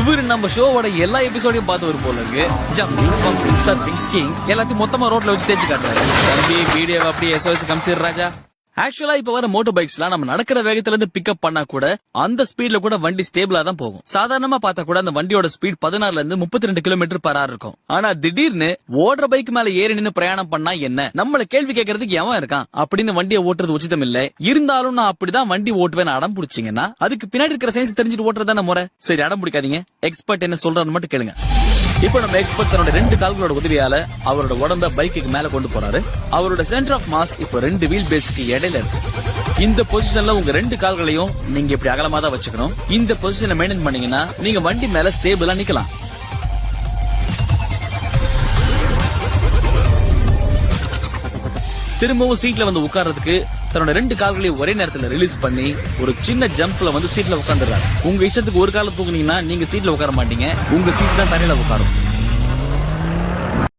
இவரு நம்ம ஷோவோட எல்லா எபிசோடையும் பார்த்து ஒரு போல இருக்கு. ஜம்பிங், பம்பிங், சர்ஃபிங், ஸ்கீயிங் எல்லாத்தையும் மொத்தமா ரோட்ல வச்சு தேய்ச்சி காட்டுறாரு. தம்பி வீடியோ அப்படியே SOS காமிச்சிரு ராஜா. ஆக்சுவலா இப்ப வர மோட்டோ பைக்ஸ்லாம் நம்ம நடக்கிற வேகத்துல இருந்து பிக்கப் பண்ணா கூட அந்த ஸ்பீட்ல கூட வண்டி ஸ்டேபிளா தான் போகும். சாதாரணமா பார்த்தா கூட அந்த வண்டியோட ஸ்பீட் 16ல இருந்து 32 கிலோமீட்டர் பர் ஹவர் இருக்கும். ஆனா திடீர்னு ஓடுற பைக் மேல ஏறி நின்னு பிரயாணம் பண்ணா என்ன, நம்மள கேள்வி கேட்கறதுக்கு எவன் இருக்கான் அப்படின்னு வண்டியை ஓட்டுறது உச்சிதம் இல்ல. இருந்தாலும் நான் அப்படிதான் வண்டி ஓட்டுவேன் அடம் பிடிச்சீங்கன்னா அதுக்கு பின்னாடி இருக்கிற சயின்ஸ் தெரிஞ்சுட்டு ஓட்டுறதான முறை. சரி அடம் பிடிக்காதீங்க, எக்ஸ்பர்ட் என்ன சொல்றாரு மட்டும் கேளுங்க. இப்ப நம்ம எக்ஸ்பர்ட் தன்னோட 2 கால்களோட உதவியால அவரோட உடம்ப பைக்கு மேல கொண்டு போறாரு. அவரோட சென்டர் ஆஃப் மாஸ் இப்ப 2 வீல் பேஸ்க்கு இடையில இருக்கு. இந்த பொசிஷன்ல உங்க 2 கால்களையும் நீங்க இப்படி அகலமா தான் வச்சுக்கணும். இந்த பொசிஷனை மெயின்டைன் பண்ணீங்கன்னா நீங்க வண்டி மேல ஸ்டேபிளா நிக்கலாம். திரும்பவும் சீட்ல வந்து உட்கார்றதுக்கு தன்னோட 2 கால்களையும் ஒரே நேரத்துல ரிலீஸ் பண்ணி ஒரு சின்ன ஜம்ப்ல வந்து சீட்ல உட்கார்ந்துறாரு. உங்க இஷ்டத்துக்கு ஒரு கால தூக்குனீங்கன்னா நீங்க சீட்ல உட்கார மாட்டீங்க, உங்க சீட் தான் தரையில உட்காரும்.